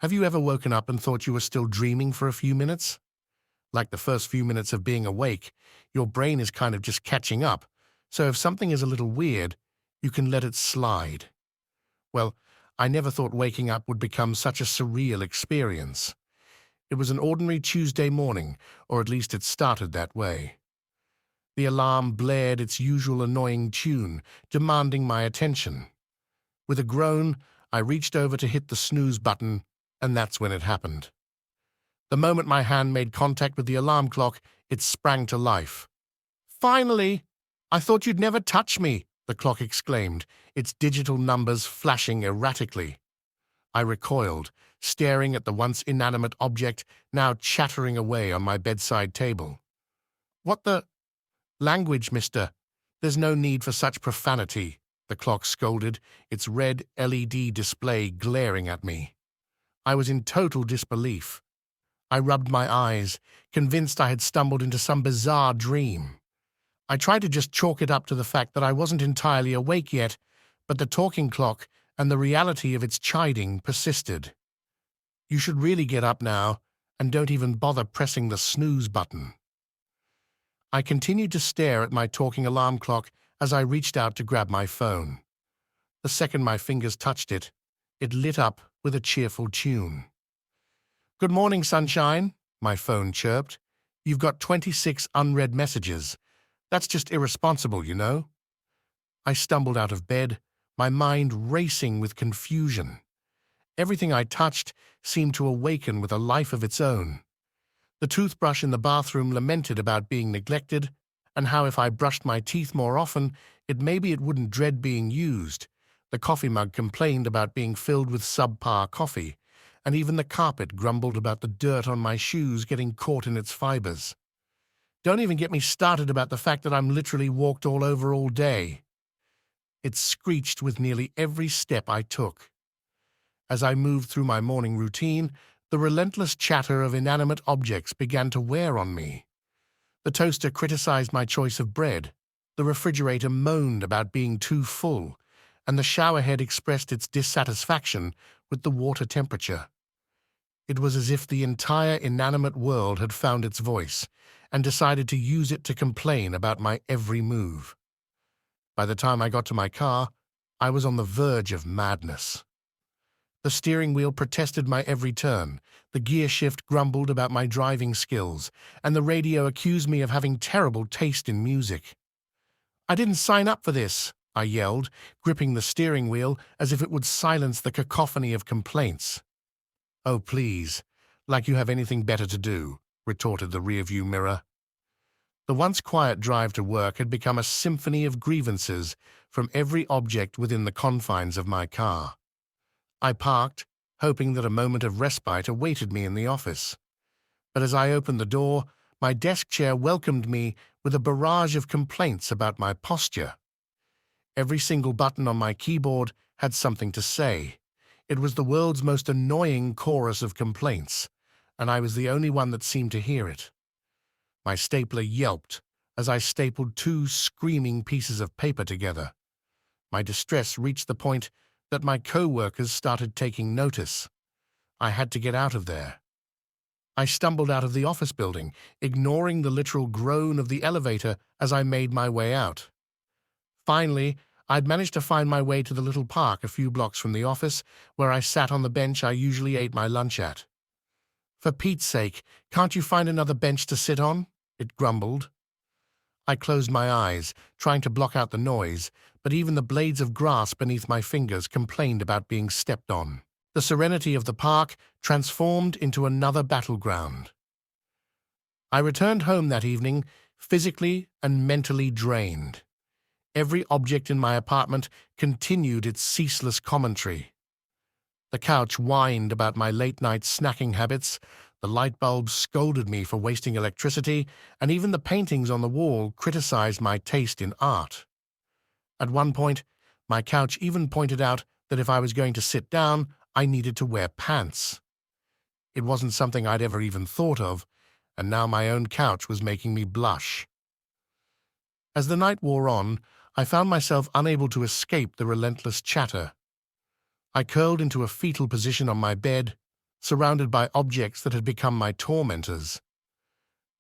Have you ever woken up and thought you were still dreaming for a few minutes? Like the first few minutes of being awake, your brain is kind of just catching up, so if something is a little weird, you can let it slide. Well, I never thought waking up would become such a surreal experience. It was an ordinary Tuesday morning, or at least it started that way. The alarm blared its usual annoying tune, demanding my attention. With a groan, I reached over to hit the snooze button, and that's when it happened. The moment my hand made contact with the alarm clock, it sprang to life. "Finally! I thought you'd never touch me," the clock exclaimed, its digital numbers flashing erratically. I recoiled, staring at the once inanimate object now chattering away on my bedside table. "What the language, mister? There's no need for such profanity," the clock scolded, its red LED display glaring at me. I was in total disbelief. I rubbed my eyes, convinced I had stumbled into some bizarre dream. I tried to just chalk it up to the fact that I wasn't entirely awake yet, but the talking clock and the reality of its chiding persisted. "You should really get up now, and don't even bother pressing the snooze button." I continued to stare at my talking alarm clock as I reached out to grab my phone. The second my fingers touched it, it lit up with a cheerful tune. "Good morning, sunshine," my phone chirped. "You've got 26 unread messages. That's just irresponsible, you know." I stumbled out of bed, my mind racing with confusion. Everything I touched seemed to awaken with a life of its own. The toothbrush in the bathroom lamented about being neglected, and how if I brushed my teeth more often, maybe it wouldn't dread being used. The coffee mug complained about being filled with subpar coffee, and even the carpet grumbled about the dirt on my shoes getting caught in its fibers. Don't even get me started about the fact that I'm literally walked all over all day. It screeched with nearly every step I took. As I moved through my morning routine, the relentless chatter of inanimate objects began to wear on me. The toaster criticized my choice of bread, the refrigerator moaned about being too full, and the showerhead expressed its dissatisfaction with the water temperature. It was as if the entire inanimate world had found its voice and decided to use it to complain about my every move. By the time I got to my car, I was on the verge of madness. The steering wheel protested my every turn, the gear shift grumbled about my driving skills, and the radio accused me of having terrible taste in music. "I didn't sign up for this," I yelled, gripping the steering wheel as if it would silence the cacophony of complaints. "Oh, please, like you have anything better to do," retorted the rearview mirror. The once quiet drive to work had become a symphony of grievances from every object within the confines of my car. I parked, hoping that a moment of respite awaited me in the office. But as I opened the door, my desk chair welcomed me with a barrage of complaints about my posture. Every single button on my keyboard had something to say. It was the world's most annoying chorus of complaints, and I was the only one that seemed to hear it. My stapler yelped as I stapled two screaming pieces of paper together. My distress reached the point that my co-workers started taking notice. I had to get out of there. I stumbled out of the office building, ignoring the literal groan of the elevator as I made my way out. Finally, I'd managed to find my way to the little park a few blocks from the office, where I sat on the bench I usually ate my lunch at. "For Pete's sake, can't you find another bench to sit on?" it grumbled. I closed my eyes, trying to block out the noise, but even the blades of grass beneath my fingers complained about being stepped on. The serenity of the park transformed into another battleground. I returned home that evening, physically and mentally drained. Every object in my apartment continued its ceaseless commentary. The couch whined about my late-night snacking habits, the light bulbs scolded me for wasting electricity, and even the paintings on the wall criticized my taste in art. At one point, my couch even pointed out that if I was going to sit down, I needed to wear pants. It wasn't something I'd ever even thought of, and now my own couch was making me blush. As the night wore on, I found myself unable to escape the relentless chatter. I curled into a fetal position on my bed, surrounded by objects that had become my tormentors.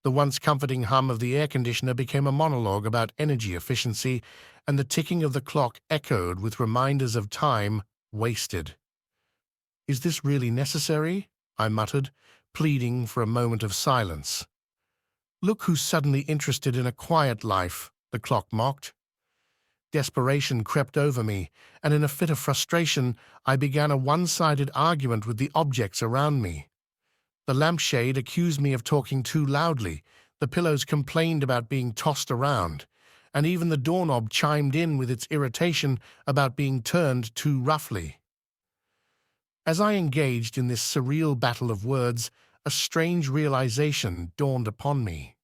The once comforting hum of the air conditioner became a monologue about energy efficiency, and the ticking of the clock echoed with reminders of time wasted. "Is this really necessary?" I muttered, pleading for a moment of silence. "Look who's suddenly interested in a quiet life," the clock mocked. Desperation crept over me, and in a fit of frustration, I began a one-sided argument with the objects around me. The lampshade accused me of talking too loudly, the pillows complained about being tossed around, and even the doorknob chimed in with its irritation about being turned too roughly. As I engaged in this surreal battle of words, a strange realization dawned upon me.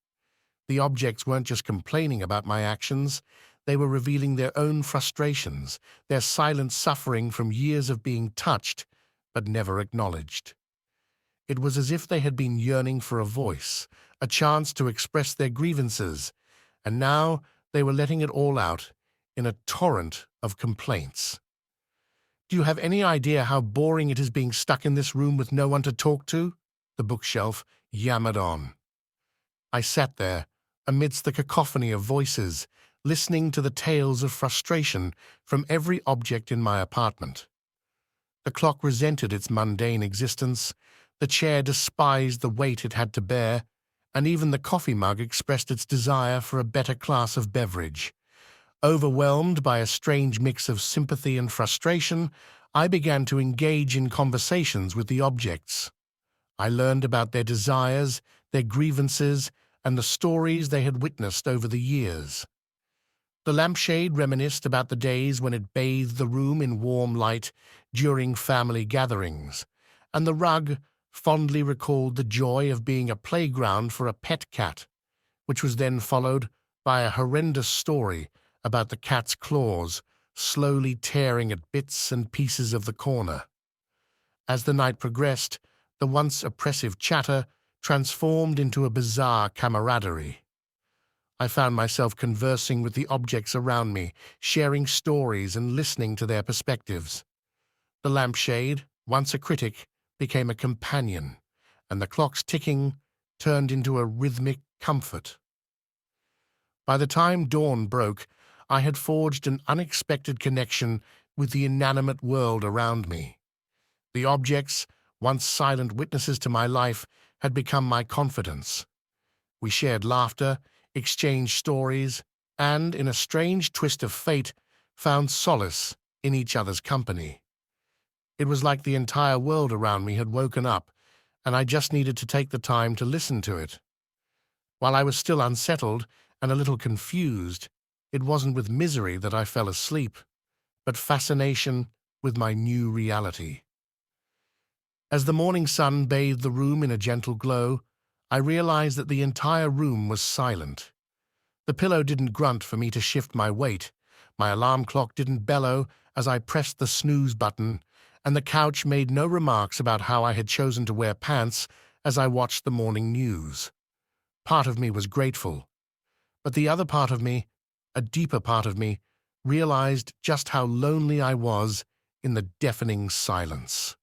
The objects weren't just complaining about my actions, they were revealing their own frustrations, their silent suffering from years of being touched, but never acknowledged. It was as if they had been yearning for a voice, a chance to express their grievances, and now they were letting it all out in a torrent of complaints. "Do you have any idea how boring it is being stuck in this room with no one to talk to?" the bookshelf yammered on. I sat there, amidst the cacophony of voices, listening to the tales of frustration from every object in my apartment. The clock resented its mundane existence, the chair despised the weight it had to bear, and even the coffee mug expressed its desire for a better class of beverage. Overwhelmed by a strange mix of sympathy and frustration, I began to engage in conversations with the objects. I learned about their desires, their grievances, and the stories they had witnessed over the years. The lampshade reminisced about the days when it bathed the room in warm light during family gatherings, and the rug fondly recalled the joy of being a playground for a pet cat, which was then followed by a horrendous story about the cat's claws slowly tearing at bits and pieces of the corner. As the night progressed, the once oppressive chatter transformed into a bizarre camaraderie. I found myself conversing with the objects around me, sharing stories and listening to their perspectives. The lampshade, once a critic, became a companion, and the clock's ticking turned into a rhythmic comfort. By the time dawn broke, I had forged an unexpected connection with the inanimate world around me. The objects, once silent witnesses to my life, had become my confidants. We shared laughter, exchanged stories, and, in a strange twist of fate, found solace in each other's company. It was like the entire world around me had woken up, and I just needed to take the time to listen to it. While I was still unsettled and a little confused, it wasn't with misery that I fell asleep, but fascination with my new reality. As the morning sun bathed the room in a gentle glow, I realized that the entire room was silent. The pillow didn't grunt for me to shift my weight, my alarm clock didn't bellow as I pressed the snooze button, and the couch made no remarks about how I had chosen to wear pants as I watched the morning news. Part of me was grateful, but the other part of me, a deeper part of me, realized just how lonely I was in the deafening silence.